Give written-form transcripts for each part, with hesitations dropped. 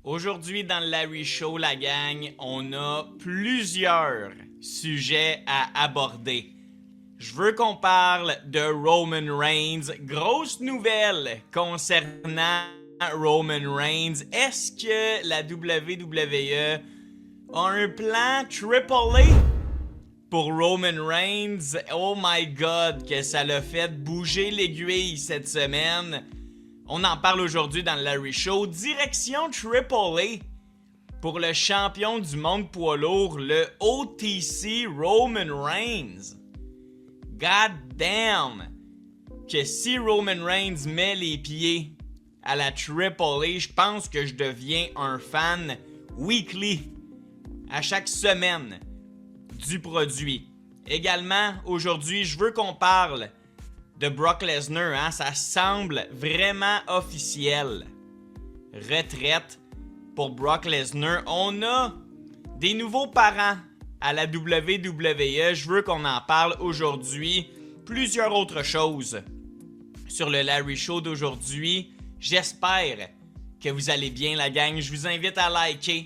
Aujourd'hui, dans le Larry Show, la gang, on a plusieurs sujets à aborder. Je veux qu'on parle de Roman Reigns. Grosse nouvelle concernant Roman Reigns. Est-ce que la WWE a un plan Triple A pour Roman Reigns? Oh my God, que ça l'a fait bouger l'aiguille cette semaine. On en parle aujourd'hui dans le Larry Show. Direction Triple A pour le champion du monde poids lourd, le OTC Roman Reigns. God damn! Que si Roman Reigns met les pieds à la Triple A, je pense que je deviens un fan weekly, à chaque semaine, du produit. Également, aujourd'hui, je veux qu'on parle de Brock Lesnar, hein? Ça semble vraiment officiel. Retraite pour Brock Lesnar. On a des nouveaux parents à la WWE. Je veux qu'on en parle aujourd'hui. Plusieurs autres choses sur le Larry Show d'aujourd'hui. J'espère que vous allez bien, la gang. Je vous invite à liker,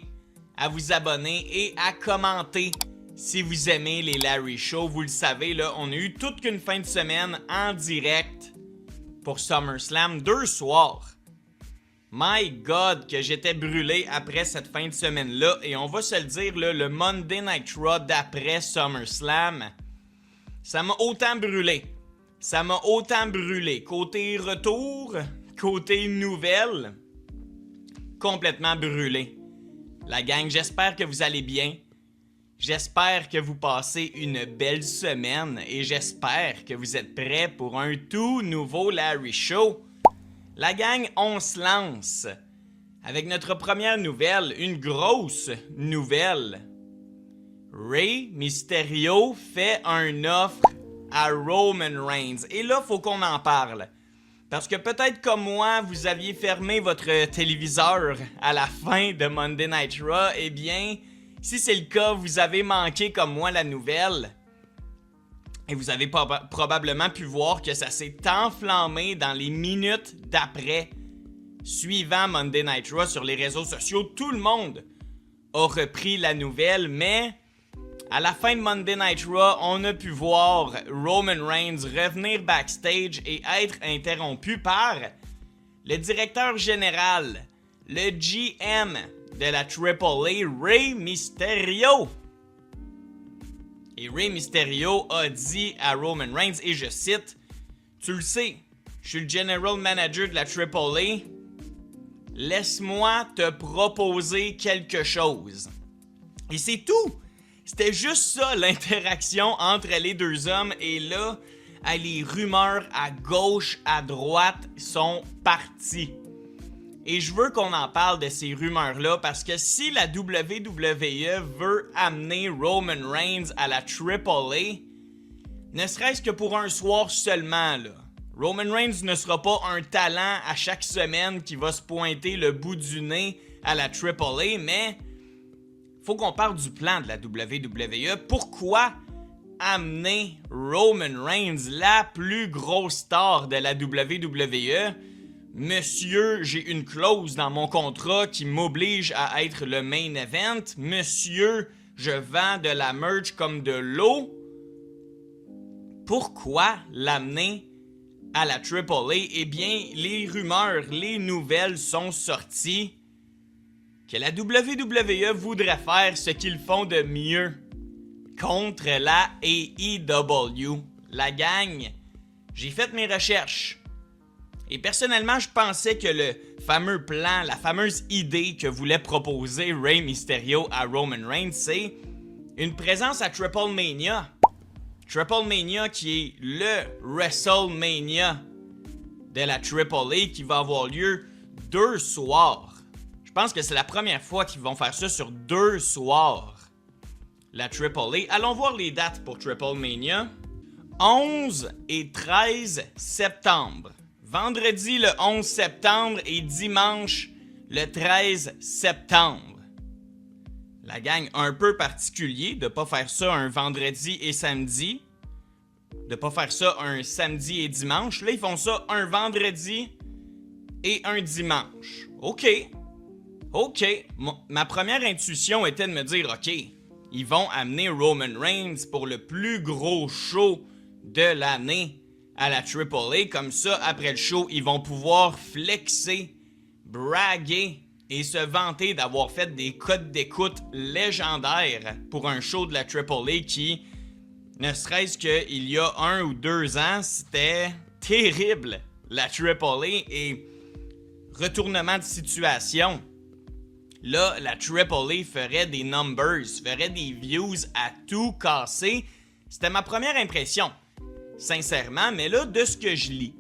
à vous abonner et à commenter si vous aimez les Larry Show. Vous le savez, là, on a eu toute qu'une fin de semaine en direct pour SummerSlam, 2 soirs. My God, que j'étais brûlé après cette fin de semaine-là. Et on va se le dire, là, le Monday Night Raw d'après SummerSlam, ça m'a autant brûlé. Ça m'a autant brûlé. Côté retour, côté nouvelle, complètement brûlé. La gang, j'espère que vous allez bien. J'espère que vous passez une belle semaine et j'espère que vous êtes prêts pour un tout nouveau Larry Show. La gang, on se lance avec notre première nouvelle, une grosse nouvelle. Rey Mysterio fait un offre à Roman Reigns. Et là, faut qu'on en parle. Parce que peut-être comme moi, vous aviez fermé votre téléviseur à la fin de Monday Night Raw. Eh bien, si c'est le cas, vous avez manqué comme moi la nouvelle. Et vous avez probablement pu voir que ça s'est enflammé dans les minutes d'après, suivant Monday Night Raw sur les réseaux sociaux. Tout le monde a repris la nouvelle, mais à la fin de Monday Night Raw, on a pu voir Roman Reigns revenir backstage et être interrompu par le directeur général, le GM de la Triple A, Rey Mysterio. Et Rey Mysterio a dit à Roman Reigns, et je cite, « Tu le sais, je suis le General Manager de la Triple A. Laisse-moi te proposer quelque chose. » Et c'est tout. C'était juste ça, l'interaction entre les deux hommes. Et là, les rumeurs à gauche, à droite sont parties. Et je veux qu'on en parle de ces rumeurs-là parce que si la WWE veut amener Roman Reigns à la Triple A, ne serait-ce que pour un soir seulement, là, Roman Reigns ne sera pas un talent à chaque semaine qui va se pointer le bout du nez à la Triple A, mais faut qu'on parle du plan de la WWE. Pourquoi amener Roman Reigns, la plus grosse star de la WWE? Monsieur, j'ai une clause dans mon contrat qui m'oblige à être le main event. Monsieur, je vends de la merch comme de l'eau. Pourquoi l'amener à la Triple A? Eh bien, les rumeurs, les nouvelles sont sorties que la WWE voudrait faire ce qu'ils font de mieux contre la AEW. La gang, j'ai fait mes recherches. Et personnellement, je pensais que le fameux plan, la fameuse idée que voulait proposer Rey Mysterio à Roman Reigns, c'est une présence à Triple Mania. Triple Mania qui est le WrestleMania de la Triple A qui va avoir lieu 2 soirs. Je pense que c'est la première fois qu'ils vont faire ça sur 2 soirs. La Triple A. Allons voir les dates pour Triple Mania. 11 et 13 septembre. Vendredi le 11 septembre et dimanche le 13 septembre. La gang, un peu particulier de pas faire ça un vendredi et samedi. De pas faire ça un samedi et dimanche. Là, ils font ça un vendredi et un dimanche. OK. OK, ma première intuition était de me dire, OK, ils vont amener Roman Reigns pour le plus gros show de l'année à la AAA. Comme ça, après le show, ils vont pouvoir flexer, braguer et se vanter d'avoir fait des codes d'écoute légendaires pour un show de la AAA qui, ne serait-ce qu'il y a 1 ou 2 ans, c'était terrible. La AAA et retournement de situation. Là, la AAA ferait des numbers, ferait des views à tout casser. C'était ma première impression, sincèrement, mais là, de ce que je lis,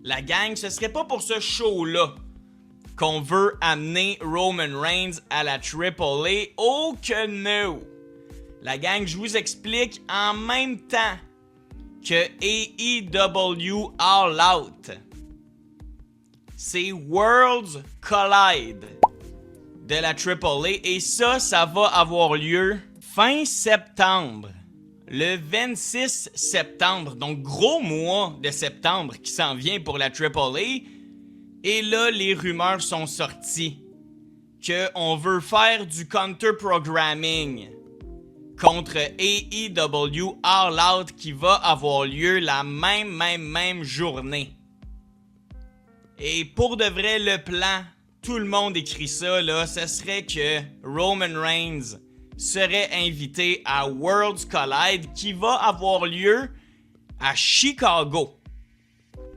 la gang, ce serait pas pour ce show-là qu'on veut amener Roman Reigns à la AAA. Oh que no! La gang, je vous explique en même temps que AEW All Out. C'est Worlds Collide de la AAA et ça va avoir lieu fin septembre. Le 26 septembre, donc gros mois de septembre qui s'en vient pour la AAA. Et là, les rumeurs sont sorties qu'on veut faire du counter-programming contre AEW All Out qui va avoir lieu la même journée. Et pour de vrai, le plan, tout le monde écrit ça, là, ce serait que Roman Reigns serait invité à Worlds Collide qui va avoir lieu à Chicago.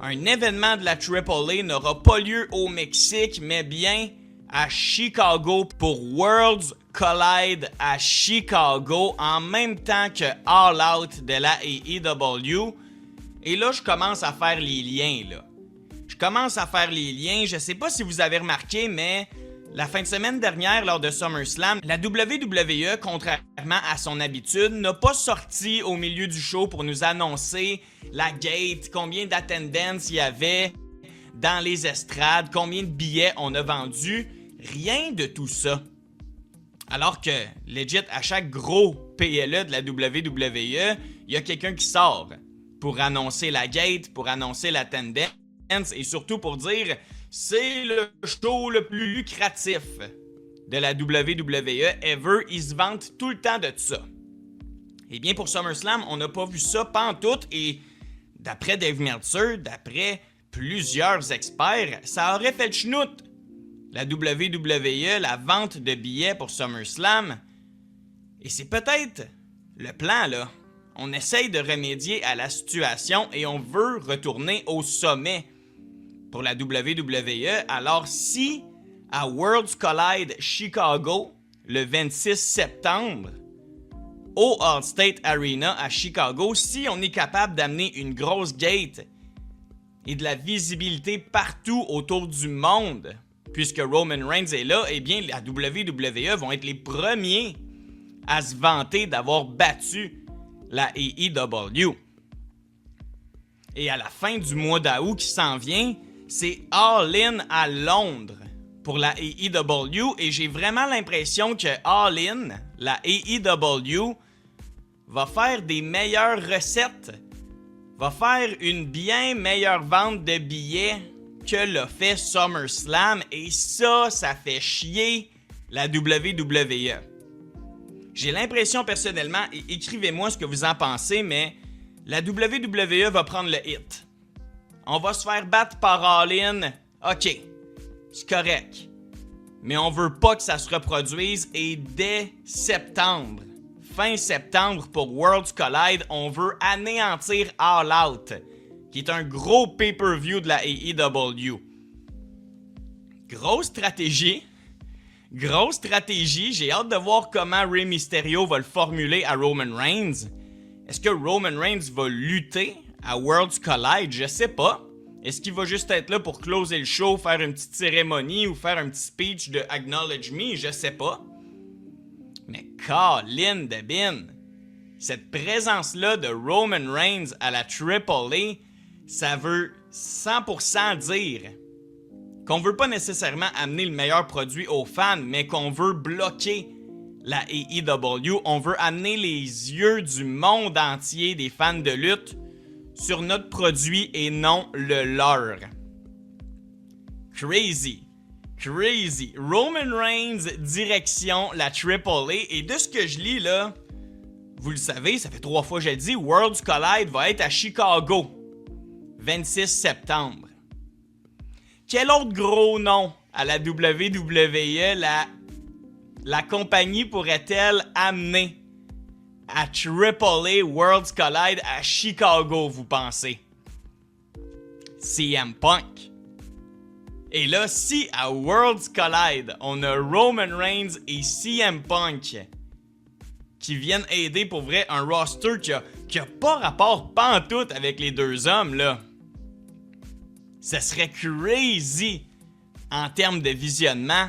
Un événement de la AAA n'aura pas lieu au Mexique, mais bien à Chicago pour Worlds Collide à Chicago en même temps que All Out de la AEW. Et là, je commence à faire les liens, là. Je sais pas si vous avez remarqué, mais la fin de semaine dernière, lors de SummerSlam, la WWE, contrairement à son habitude, n'a pas sorti au milieu du show pour nous annoncer la gate, combien d'attendance il y avait dans les estrades, combien de billets on a vendus. Rien de tout ça. Alors que, legit, à chaque gros PLE de la WWE, il y a quelqu'un qui sort pour annoncer la gate, pour annoncer l'attendance et surtout pour dire c'est le show le plus lucratif de la WWE ever. Ils se vantent tout le temps de ça. Et bien pour SummerSlam, on n'a pas vu ça pantoute et d'après Dave Meltzer, d'après plusieurs experts, ça aurait fait le schnout. La WWE, la vente de billets pour SummerSlam. Et c'est peut-être le plan là. On essaye de remédier à la situation et on veut retourner au sommet pour la WWE. Alors si à Worlds Collide Chicago, le 26 septembre, au Allstate Arena à Chicago, si on est capable d'amener une grosse gate et de la visibilité partout autour du monde, puisque Roman Reigns est là, eh bien la WWE vont être les premiers à se vanter d'avoir battu la AEW. Et à la fin du mois d'août qui s'en vient, c'est All In à Londres pour la AEW et j'ai vraiment l'impression que All In, la AEW, va faire des meilleures recettes, va faire une bien meilleure vente de billets que l'a fait SummerSlam et ça fait chier la WWE. J'ai l'impression personnellement, et écrivez-moi ce que vous en pensez, mais la WWE va prendre le hit. On va se faire battre par All In. OK, c'est correct. Mais on veut pas que ça se reproduise et dès septembre, fin septembre pour Worlds Collide, on veut anéantir All Out, qui est un gros pay-per-view de la AEW. Grosse stratégie, j'ai hâte de voir comment Rey Mysterio va le formuler à Roman Reigns. Est-ce que Roman Reigns va lutter à Worlds Collide? Je sais pas. Est-ce qu'il va juste être là pour closer le show, faire une petite cérémonie ou faire un petit speech de Acknowledge Me? Je sais pas. Mais Colin de Bin, cette présence-là de Roman Reigns à la AAA, ça veut 100% dire qu'on veut pas nécessairement amener le meilleur produit aux fans, mais qu'on veut bloquer la AEW. On veut amener les yeux du monde entier des fans de lutte sur notre produit et non le leur. Crazy. Crazy. Roman Reigns, direction la AAA. Et de ce que je lis là, vous le savez, ça fait 3 fois que je le dis, Worlds Collide va être à Chicago. 26 septembre. Quel autre gros nom à la WWE la compagnie pourrait-elle amener à AAA Worlds Collide à Chicago, vous pensez? CM Punk. Et là, si à Worlds Collide, on a Roman Reigns et CM Punk qui viennent aider pour vrai un roster qui a pas rapport pantoute avec les deux hommes, là, ça serait crazy en termes de visionnement,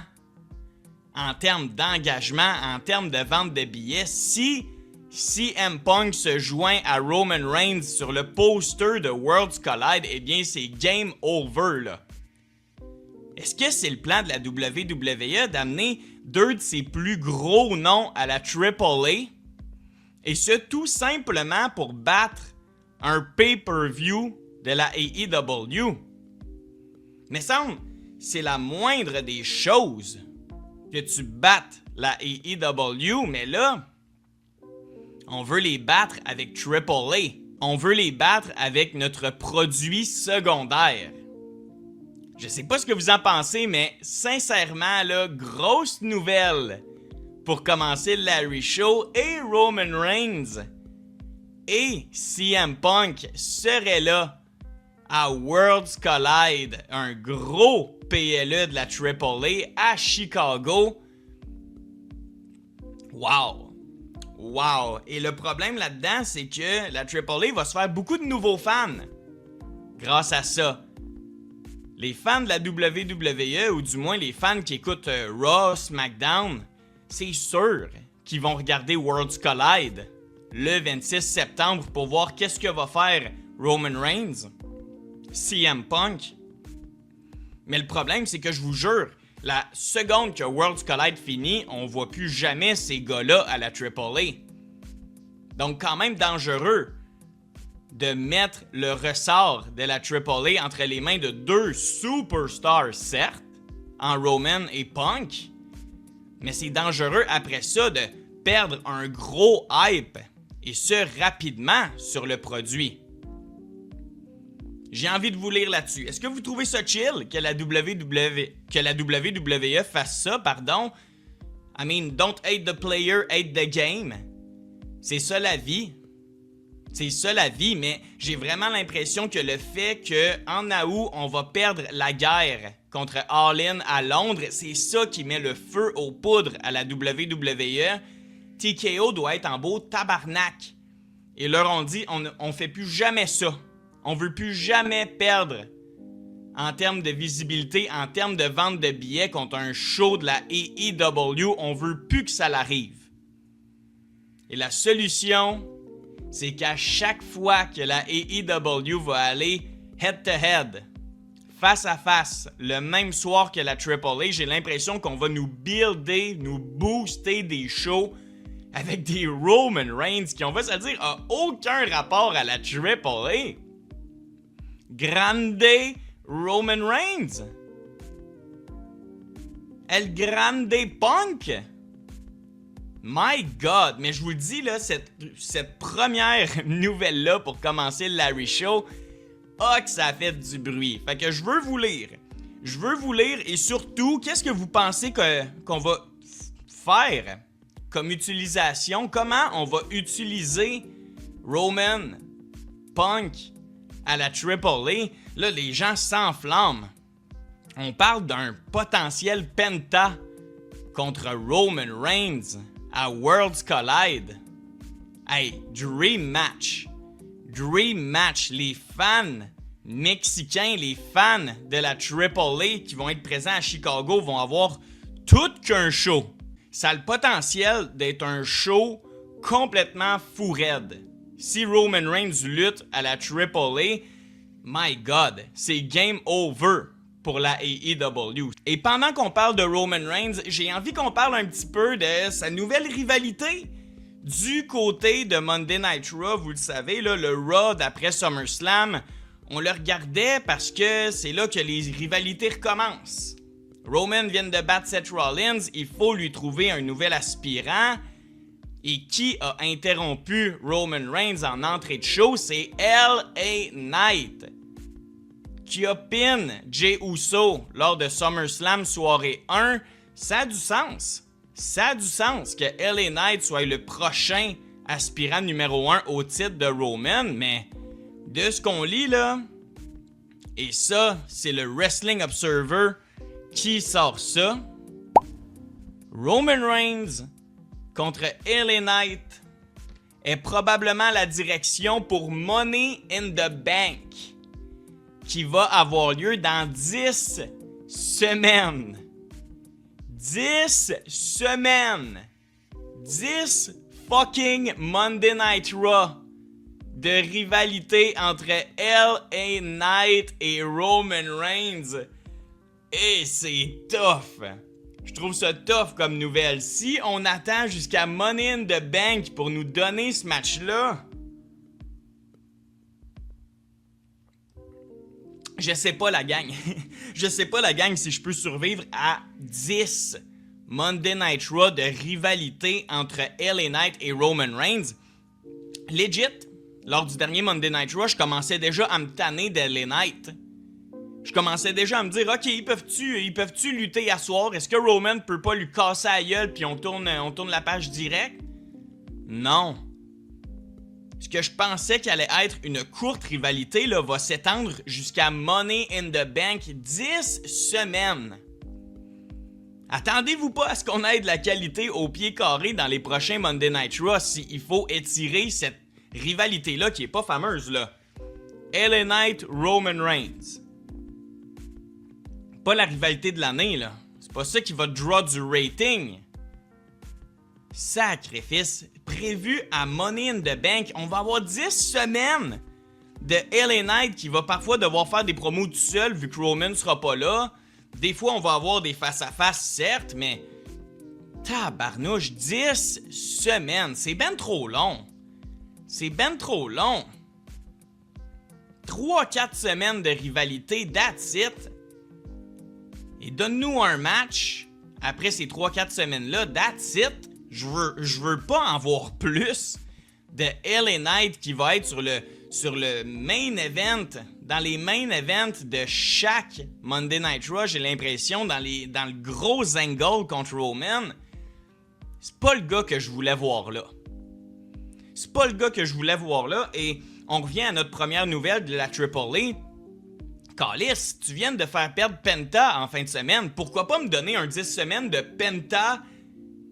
en termes d'engagement, en termes de vente de billets. Si CM Punk se joint à Roman Reigns sur le poster de Worlds Collide, eh bien c'est game over là. Est-ce que c'est le plan de la WWE d'amener 2 de ses plus gros noms à la AAA? Et ce, tout simplement pour battre un pay-per-view de la AEW? Mais semble, c'est la moindre des choses que tu battes la AEW, mais là, on veut les battre avec AAA. On veut les battre avec notre produit secondaire. Je sais pas ce que vous en pensez, mais sincèrement, là, grosse nouvelle pour commencer le Larry Show, et Roman Reigns et CM Punk seraient là à Worlds Collide, un gros PLE de la AAA à Chicago. Wow! Wow! Et le problème là-dedans, c'est que la AAA va se faire beaucoup de nouveaux fans grâce à ça. Les fans de la WWE, ou du moins les fans qui écoutent Raw, SmackDown, c'est sûr qu'ils vont regarder Worlds Collide le 26 septembre pour voir qu'est-ce que va faire Roman Reigns, CM Punk. Mais le problème, c'est que je vous jure, la seconde que Worlds Collide finit, on voit plus jamais ces gars-là à la AAA. Donc quand même dangereux de mettre le ressort de la AAA entre les mains de 2 superstars, certes, en Roman et Punk, mais c'est dangereux après ça de perdre un gros hype, et ce rapidement sur le produit. J'ai envie de vous lire là-dessus. Est-ce que vous trouvez ça chill que la WWE fasse ça, pardon? I mean, don't hate the player, hate the game. C'est ça la vie. C'est ça la vie, mais j'ai vraiment l'impression que le fait qu'en août, on va perdre la guerre contre All In à Londres, c'est ça qui met le feu aux poudres à la WWE. TKO doit être en beau tabarnak. Et leur on dit, on fait plus jamais ça. On veut plus jamais perdre en termes de visibilité, en termes de vente de billets contre un show de la AEW. On veut plus que ça l'arrive. Et la solution, c'est qu'à chaque fois que la AEW va aller head-to-head, face à face, le même soir que la AAA, j'ai l'impression qu'on va nous builder, nous booster des shows avec des Roman Reigns qui, on va se le dire, a aucun rapport à la AAA. Grande Roman Reigns. El Grande Punk. My God, mais je vous le dis, là, cette première nouvelle-là pour commencer le Larry Show, que ça a fait du bruit. Fait que je veux vous lire. Je veux vous lire et surtout, qu'est-ce que vous pensez qu'on va faire comme utilisation? Comment on va utiliser Roman, Punk à la AAA? Là, les gens s'enflamment. On parle d'un potentiel penta contre Roman Reigns à Worlds Collide. Hey, Dream Match. Dream Match. Les fans mexicains, les fans de la AAA qui vont être présents à Chicago vont avoir tout qu'un show. Ça a le potentiel d'être un show complètement fou raide. Si Roman Reigns lutte à la AAA, my God, c'est game over pour la AEW. Et pendant qu'on parle de Roman Reigns, j'ai envie qu'on parle un petit peu de sa nouvelle rivalité. Du côté de Monday Night Raw, vous le savez, là, le Raw d'après SummerSlam, on le regardait parce que c'est là que les rivalités recommencent. Roman vient de battre Seth Rollins, il faut lui trouver un nouvel aspirant. Et qui a interrompu Roman Reigns en entrée de show? C'est LA Knight, qui a pin Jey Uso lors de SummerSlam soirée 1. Ça a du sens. Ça a du sens que LA Knight soit le prochain aspirant numéro 1 au titre de Roman, mais de ce qu'on lit là, et ça, c'est le Wrestling Observer qui sort ça, Roman Reigns contre LA Knight est probablement la direction pour Money in the Bank qui va avoir lieu dans 10 semaines. 10 semaines! 10 fucking Monday Night Raw de rivalité entre LA Knight et Roman Reigns. Et c'est tough! Je trouve ça tough comme nouvelle. Si on attend jusqu'à Money in the Bank pour nous donner ce match-là, je sais pas la gang. Je sais pas la gang si je peux survivre à 10 Monday Night Raw de rivalité entre LA Knight et Roman Reigns. Legit, lors du dernier Monday Night Raw, je commençais déjà à me tanner de LA Knight. Je commençais déjà à me dire, ok, ils peuvent-tu lutter à soir? Est-ce que Roman peut pas lui casser la gueule puis on tourne la page direct? Non. Ce que je pensais qu'allait être une courte rivalité là, va s'étendre jusqu'à Money in the Bank 10 semaines. Attendez-vous pas à ce qu'on ait de la qualité au pied carré dans les prochains Monday Night Raw s'il faut étirer cette rivalité-là qui est pas fameuse là. LA Knight, Roman Reigns. Pas la rivalité de l'année là. C'est pas ça qui va draw du rating. Sacrifice. Prévu à Money in the Bank, on va avoir 10 semaines de LA Knight qui va parfois devoir faire des promos tout seul vu que Roman sera pas là. Des fois, on va avoir des face-à-face, certes, mais tabarnouche, 10 semaines, c'est ben trop long. C'est ben trop long. 3-4 semaines de rivalité, that's it. Et donne-nous un match après ces 3-4 semaines-là, that's it. Je veux pas en voir plus de LA Knight qui va être sur le main event, dans les main events de chaque Monday Night Raw, j'ai l'impression, dans le gros angle contre Roman. C'est pas le gars que je voulais voir là. C'est pas le gars que je voulais voir là. Et on revient à notre première nouvelle de la AAA. Callis, tu viens de faire perdre Penta en fin de semaine. Pourquoi pas me donner un 10 semaines de Penta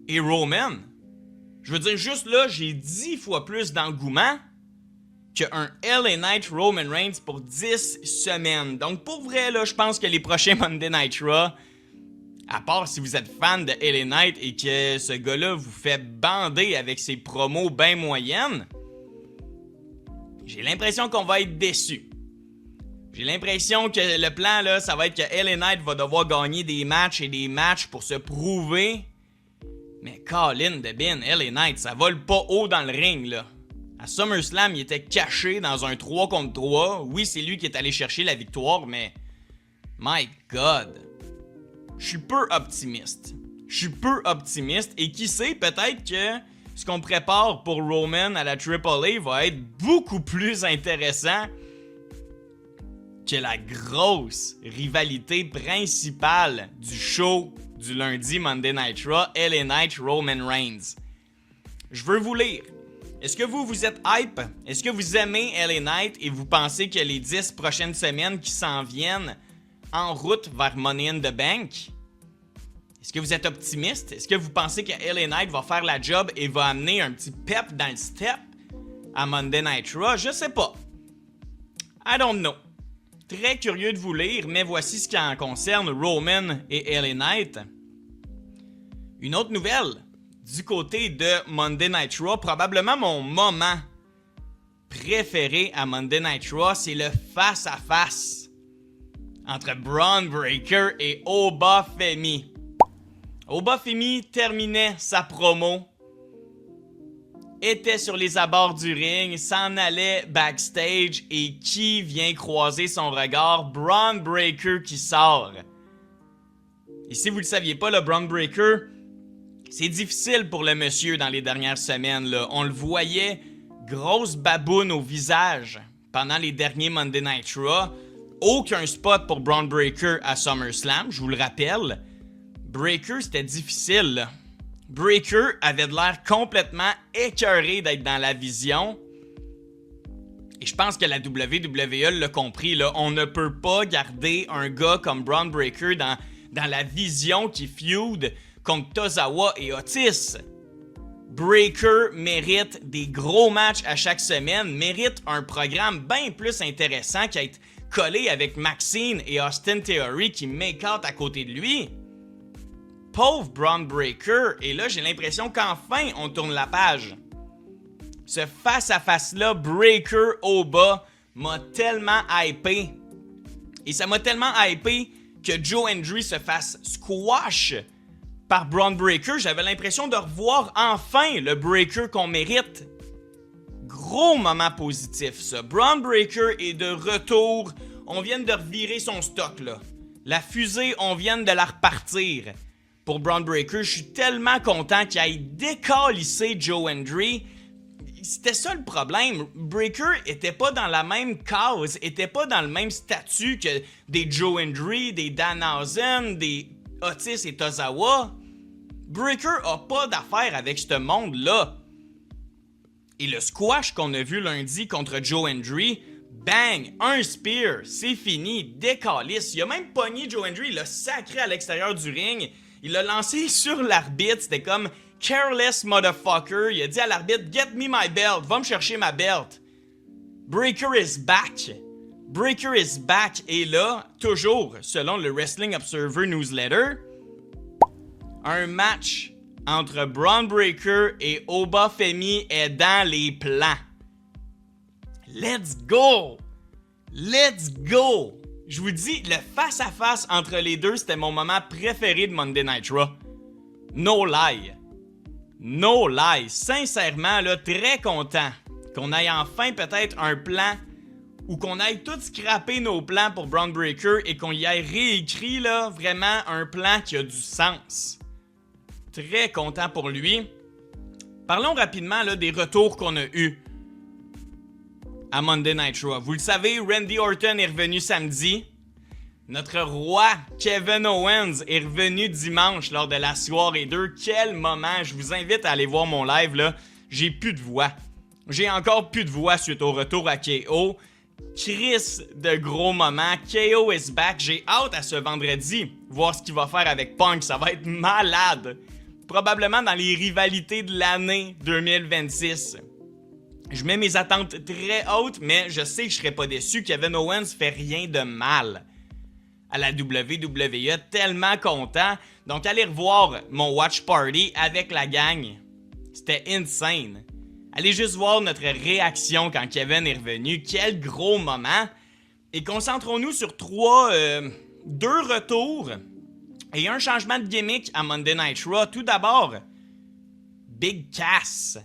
et Roman? Je veux dire, juste là, j'ai 10 fois plus d'engouement qu'un LA Knight Roman Reigns pour 10 semaines. Donc, pour vrai, là, je pense que les prochains Monday Night Raw, à part si vous êtes fan de LA Knight et que ce gars-là vous fait bander avec ses promos bien moyennes, j'ai l'impression qu'on va être déçus. J'ai l'impression que le plan, là, ça va être que LA Knight va devoir gagner des matchs et des matchs pour se prouver. Mais Colin de Bin, LA Knight, ça vole pas haut dans le ring, là. À SummerSlam, il était caché dans un 3 contre 3. Oui, c'est lui qui est allé chercher la victoire, mais... My God! Je suis peu optimiste. Et qui sait, peut-être que ce qu'on prépare pour Roman à la AAA va être beaucoup plus intéressant que la grosse rivalité principale du show du lundi Monday Night Raw, LA Knight Roman Reigns. Je veux vous lire. Est-ce que vous êtes hype? Est-ce que vous aimez LA Knight et vous pensez que les 10 prochaines semaines qui s'en viennent en route vers Money in the Bank? Est-ce que vous êtes optimiste? Est-ce que vous pensez que LA Knight va faire la job et va amener un petit pep dans le step à Monday Night Raw? Je sais pas. I don't know. Très curieux de vous lire, mais voici ce qui en concerne Roman et LA Knight. Une autre nouvelle. Du côté de Monday Night Raw, probablement mon moment préféré à Monday Night Raw, c'est le face-à-face entre Bron Breakker et Oba Femi. Oba Femi terminait sa promo, était sur les abords du ring, s'en allait backstage et qui vient croiser son regard? Bron Breakker qui sort. Et si vous le saviez pas, le Bron Breakker, c'est difficile pour le monsieur dans les dernières semaines. Là. On le voyait, grosse baboune au visage pendant les derniers Monday Night Raw. Aucun spot pour Bron Breakker à SummerSlam, je vous le rappelle. Breakker, c'était difficile. Là. Breakker avait de l'air complètement écœuré d'être dans la vision. Et je pense que la WWE l'a compris. Là. On ne peut pas garder un gars comme Bron Breakker dans la vision qui feud contre Tozawa et Otis. Breakker mérite des gros matchs à chaque semaine, mérite un programme bien plus intéressant qu'être collé avec Maxine et Austin Theory qui make-out à côté de lui. Pauvre Bron Breakker, et là j'ai l'impression qu'enfin on tourne la page. Ce face-à-face-là, Breakker au bas, m'a tellement hypé. Et ça m'a tellement hypé que Joe Hendry se fasse squash par Bron Breakker. J'avais l'impression de revoir enfin le Breakker qu'on mérite. Gros moment positif, ça. Bron Breakker est de retour. On vient de revirer son stock, là. La fusée, on vient de la repartir. Pour Bron Breakker, je suis tellement content qu'il aille décalisser Joe Hendry. C'était ça le problème. Breakker était pas dans la même case, était pas dans le même statut que des Joe Hendry, des Danhausen, des Otis et Tozawa. Breakker a pas d'affaire avec ce monde-là. Et le squash qu'on a vu lundi contre Joe Hendry, bang, un spear, c'est fini, décalisse. Il a même pogné Joe Hendry, il l'a sacré à l'extérieur du ring, il l'a lancé sur l'arbitre, c'était comme careless motherfucker. Il a dit à l'arbitre, get me my belt, va me chercher ma belt. Breakker is back. Breakker is back. Et là, toujours, selon le Wrestling Observer Newsletter, un match entre Bron Breakker et Oba Femi est dans les plans. Let's go! Let's go! Je vous dis, le face-à-face entre les deux, c'était mon moment préféré de Monday Night Raw. No lie. No lie. Sincèrement, là, très content qu'on aille enfin peut-être un plan ou qu'on aille tout scraper nos plans pour Bron Breakker et qu'on y ait réécrit là, vraiment un plan qui a du sens. Très content pour lui. Parlons rapidement là, des retours qu'on a eus à Monday Night Raw. Vous le savez, Randy Orton est revenu samedi. Notre roi Kevin Owens est revenu dimanche lors de la soirée 2. Quel moment! Je vous invite à aller voir mon live là. J'ai plus de voix. J'ai encore plus de voix suite au retour à KO. Chris de gros moments. KO is back. J'ai hâte à ce vendredi. Voir ce qu'il va faire avec Punk. Ça va être malade. Probablement dans les rivalités de l'année 2026. Je mets mes attentes très hautes, mais je sais que je serai pas déçu. Kevin Owens fait rien de mal à la WWE. Tellement content. Donc allez revoir mon watch party avec la gang. C'était insane. Allez juste voir notre réaction quand Kevin est revenu. Quel gros moment. Et concentrons-nous sur deux retours et un changement de gimmick à Monday Night Raw. Tout d'abord, Big Cass.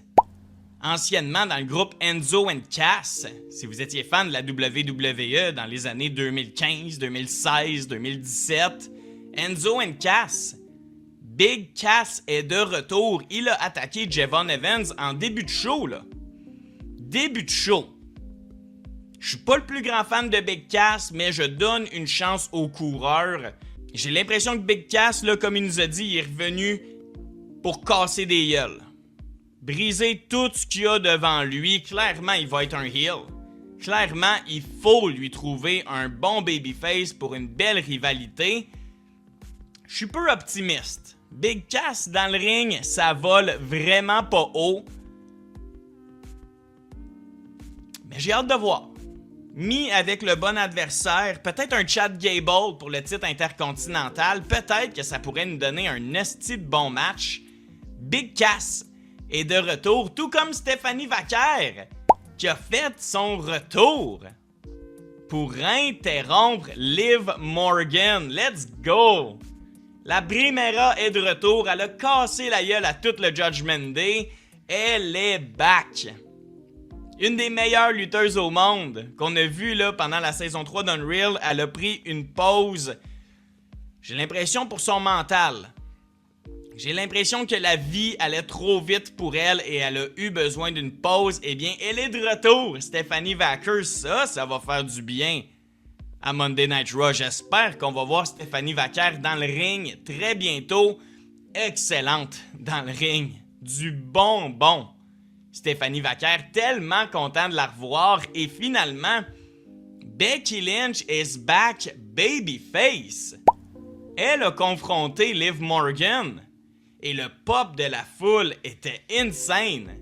Anciennement dans le groupe Enzo and Cass. Si vous étiez fan de la WWE dans les années 2015, 2016, 2017, Enzo and Cass. Big Cass est de retour. Il a attaqué Javon Evans en début de show, là. Début de show. Je suis pas le plus grand fan de Big Cass, mais je donne une chance aux coureurs. J'ai l'impression que Big Cass, là, comme il nous a dit, il est revenu pour casser des gueules. Briser tout ce qu'il y a devant lui. Clairement, il va être un heel. Clairement, il faut lui trouver un bon babyface pour une belle rivalité. Je suis peu optimiste. Big Cass dans le ring, ça vole vraiment pas haut. Mais j'ai hâte de voir. Mis avec le bon adversaire, peut-être un Chad Gable pour le titre intercontinental, peut-être que ça pourrait nous donner un esti de bon match. Big Cass est de retour, tout comme Stephanie Vaquer, qui a fait son retour pour interrompre Liv Morgan. Let's go! La Primera est de retour, elle a cassé la gueule à tout le Judgment Day. Elle est back! Une des meilleures lutteuses au monde qu'on a vu là, pendant la saison 3 d'Unreal, elle a pris une pause J'ai l'impression pour son mental. J'ai l'impression que la vie allait trop vite pour elle et elle a eu besoin d'une pause. Eh bien, elle est de retour, Stephanie Vaquer. Ça va faire du bien à Monday Night Raw. J'espère qu'on va voir Stephanie Vaquer dans le ring très bientôt. Excellente dans le ring. Du bonbon. Stephanie Vaquer, tellement content de la revoir. Et finalement, Becky Lynch is back babyface. Elle a confronté Liv Morgan. Et le pop de la foule était insane.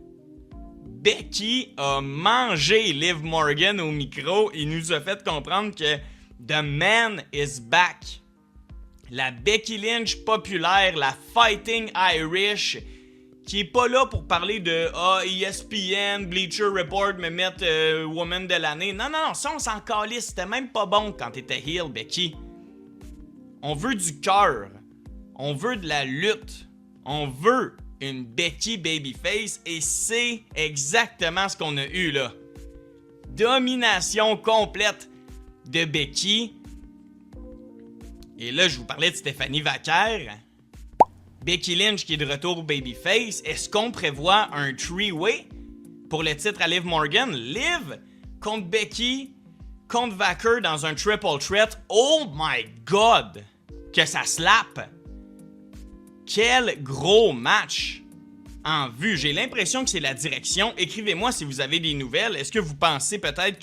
Becky a mangé Liv Morgan au micro et nous a fait comprendre que The Man is back. La Becky Lynch populaire, la Fighting Irish, qui est pas là pour parler de ESPN, Bleacher Report me mettre Woman de l'année. Non, ça on s'en calisse. C'était même pas bon quand t'étais heel, Becky. On veut du cœur. On veut de la lutte. On veut une Becky babyface et c'est exactement ce qu'on a eu là. Domination complète de Becky. Et là, je vous parlais de Stephanie Vaquer. Becky Lynch qui est de retour au babyface. Est-ce qu'on prévoit un three-way pour le titre à Liv Morgan? Liv contre Becky, contre Vaquer dans un triple threat. Oh my God! Que ça slappe! Quel gros match en vue. J'ai l'impression que c'est la direction. Écrivez-moi si vous avez des nouvelles. Est-ce que vous pensez peut-être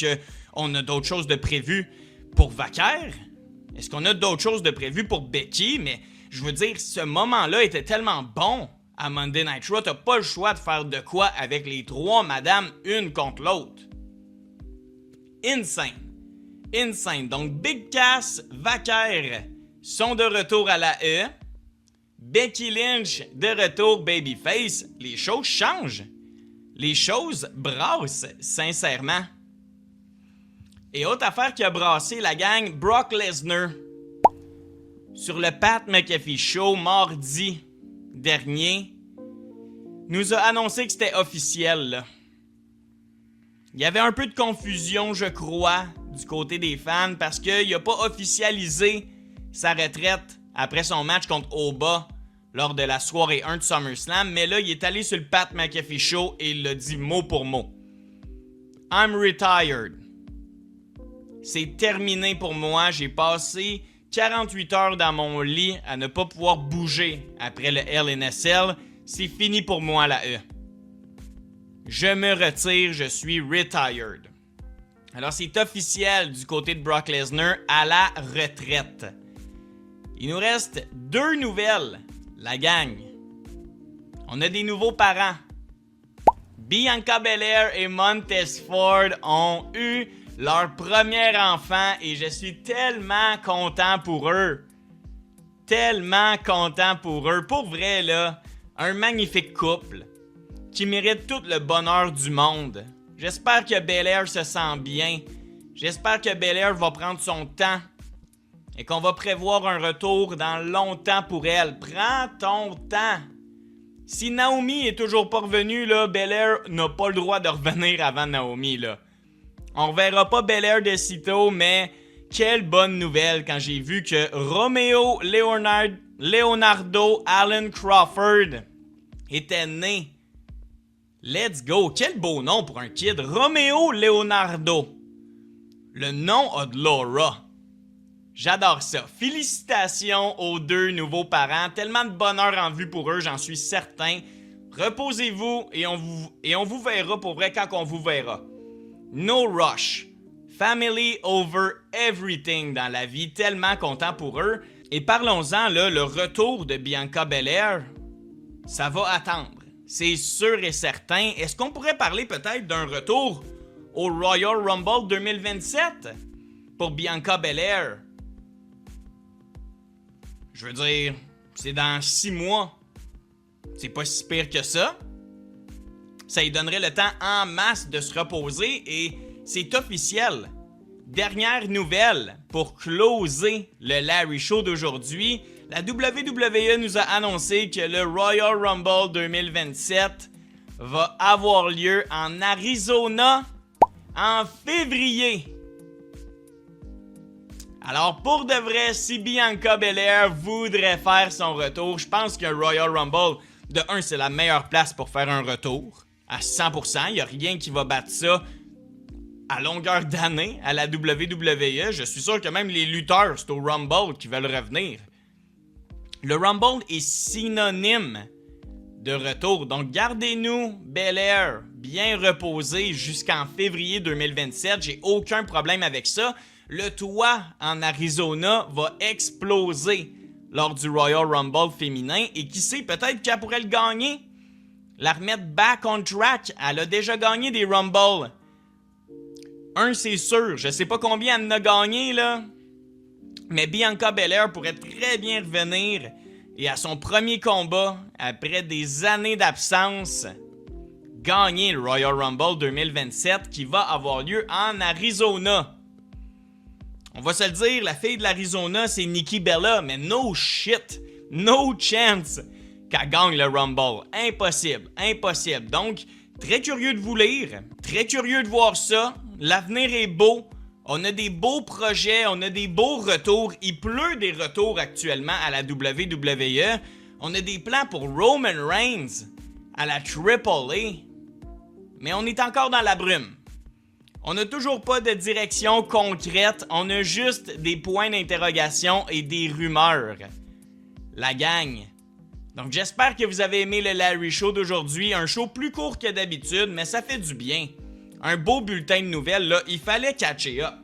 qu'on a d'autres choses de prévues pour Vaquer? Est-ce qu'on a d'autres choses de prévues pour Becky? Mais je veux dire, ce moment-là était tellement bon à Monday Night Raw. T'as pas le choix de faire de quoi avec les trois madames, une contre l'autre. Insane. Donc, Big Cass, Vaquer sont de retour à la E. Becky Lynch de retour babyface. Les choses changent. Les choses brassent, sincèrement. Et autre affaire qui a brassé la gang, Brock Lesnar. Sur le Pat McAfee Show, mardi dernier, nous a annoncé que c'était officiel, là. Il y avait un peu de confusion, je crois, du côté des fans, parce qu'il n'a pas officialisé sa retraite après son match contre Oba lors de la soirée 1 de SummerSlam, mais là, il est allé sur le Pat McAfee Show et il l'a dit mot pour mot. I'm retired. C'est terminé pour moi. J'ai passé 48 heures dans mon lit à ne pas pouvoir bouger après le LNSL. C'est fini pour moi, la E. Je me retire, je suis retired. Alors, c'est officiel du côté de Brock Lesnar à la retraite. Il nous reste 2 nouvelles, la gang. On a des nouveaux parents. Bianca Belair et Montez Ford ont eu leur premier enfant et je suis tellement content pour eux. Tellement content pour eux. Pour vrai, là, un magnifique couple qui mérite tout le bonheur du monde. J'espère que Belair se sent bien. J'espère que Belair va prendre son temps et qu'on va prévoir un retour dans longtemps pour elle. Prends ton temps. Si Naomi est toujours pas revenue, là, Belair n'a pas le droit de revenir avant Naomi, là. On reverra pas Belair de sitôt, mais quelle bonne nouvelle quand j'ai vu que Romeo Leonardo Allen Crawford était né. Let's go! Quel beau nom pour un kid! Romeo Leonardo. Le nom a de l'aura. J'adore ça. Félicitations aux 2 nouveaux parents. Tellement de bonheur en vue pour eux, j'en suis certain. Reposez-vous et on vous verra pour vrai quand on vous verra. No rush. Family over everything dans la vie. Tellement content pour eux. Et parlons-en, là, le retour de Bianca Belair, ça va attendre. C'est sûr et certain. Est-ce qu'on pourrait parler peut-être d'un retour au Royal Rumble 2027 pour Bianca Belair? Je veux dire, c'est dans 6 mois. C'est pas si pire que ça. Ça lui donnerait le temps en masse de se reposer et c'est officiel. Dernière nouvelle pour closer le Larry Show d'aujourd'hui. La WWE nous a annoncé que le Royal Rumble 2027 va avoir lieu en Arizona en février. Alors pour de vrai, si Bianca Belair voudrait faire son retour, je pense qu'un Royal Rumble, de 1, c'est la meilleure place pour faire un retour. À 100%, il n'y a rien qui va battre ça à longueur d'année à la WWE. Je suis sûr que même les lutteurs, c'est au Rumble qui veulent revenir. Le Rumble est synonyme de retour. Donc gardez-nous Belair bien reposé jusqu'en février 2027. J'ai aucun problème avec ça. Le toit en Arizona va exploser lors du Royal Rumble féminin. Et qui sait, peut-être qu'elle pourrait le gagner. La remettre back on track. Elle a déjà gagné des Rumble. Un, c'est sûr. Je sais pas combien elle en a gagné, là. Mais Bianca Belair pourrait très bien revenir. Et à son premier combat, après des années d'absence, gagner le Royal Rumble 2027 qui va avoir lieu en Arizona. On va se le dire, la fille de l'Arizona, c'est Nikki Bella, mais no shit, no chance qu'elle gagne le Rumble. Impossible, impossible. Donc, très curieux de vous lire, très curieux de voir ça. L'avenir est beau. On a des beaux projets, on a des beaux retours. Il pleut des retours actuellement à la WWE. On a des plans pour Roman Reigns à la AAA. Mais on est encore dans la brume. On n'a toujours pas de direction concrète. On a juste des points d'interrogation et des rumeurs. La gang. Donc j'espère que vous avez aimé le Larry Show d'aujourd'hui. Un show plus court que d'habitude, mais ça fait du bien. Un beau bulletin de nouvelles, là, il fallait catcher up.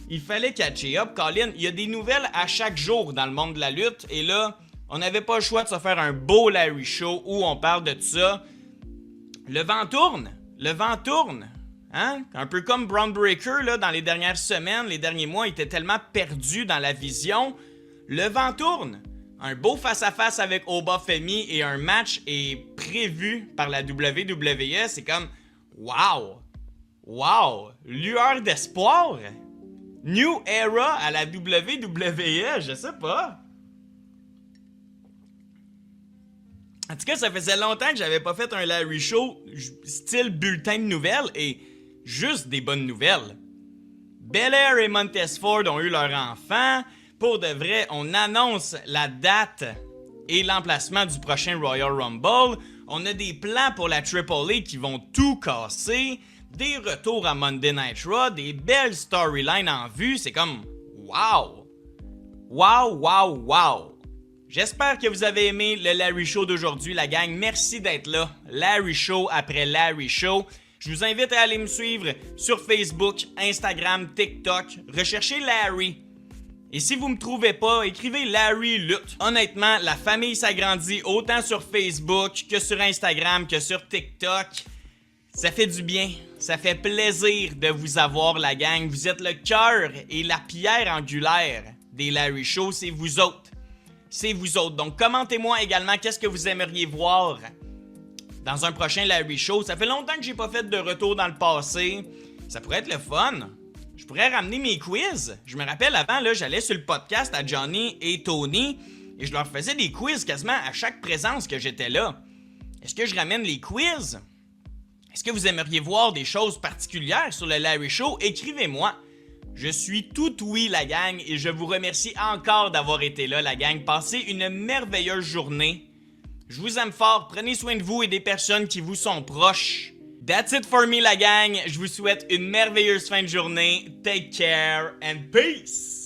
Il fallait catcher up, Colin. Il y a des nouvelles à chaque jour dans le monde de la lutte. Et là, on n'avait pas le choix de se faire un beau Larry Show où on parle de tout ça. Le vent tourne. Le vent tourne. Hein? Un peu comme Braun Breaker, là, dans les dernières semaines, les derniers mois, il était tellement perdu dans la vision. Le vent tourne. Un beau face-à-face avec Oba Femi et un match est prévu par la WWE. C'est comme, wow! Wow! Lueur d'espoir! New era à la WWE, je sais pas. En tout cas, ça faisait longtemps que j'avais pas fait un Larry Show style bulletin de nouvelles et juste des bonnes nouvelles. Belair et Montez Ford ont eu leur enfant. Pour de vrai, on annonce la date et l'emplacement du prochain Royal Rumble. On a des plans pour la AAA qui vont tout casser. Des retours à Monday Night Raw, des belles storylines en vue. C'est comme wow! Wow, wow, wow! J'espère que vous avez aimé le Larry Show d'aujourd'hui, la gang. Merci d'être là. Larry Show après Larry Show. Je vous invite à aller me suivre sur Facebook, Instagram, TikTok. Recherchez Larry. Et si vous me trouvez pas, écrivez Larry Lutte. Honnêtement, la famille s'agrandit autant sur Facebook que sur Instagram que sur TikTok. Ça fait du bien. Ça fait plaisir de vous avoir, la gang. Vous êtes le cœur et la pierre angulaire des Larry Show. C'est vous autres. C'est vous autres. Donc, commentez-moi également qu'est-ce que vous aimeriez voir dans un prochain Larry Show. Ça fait longtemps que j'ai pas fait de retour dans le passé. Ça pourrait être le fun. Je pourrais ramener mes quiz. Je me rappelle avant, là, j'allais sur le podcast à Johnny et Tony et je leur faisais des quiz quasiment à chaque présence que j'étais là. Est-ce que je ramène les quiz? Est-ce que vous aimeriez voir des choses particulières sur le Larry Show? Écrivez-moi. Je suis tout oui, la gang, et je vous remercie encore d'avoir été là, la gang. Passez une merveilleuse journée. Je vous aime fort. Prenez soin de vous et des personnes qui vous sont proches. That's it for me, la gang. Je vous souhaite une merveilleuse fin de journée. Take care and peace!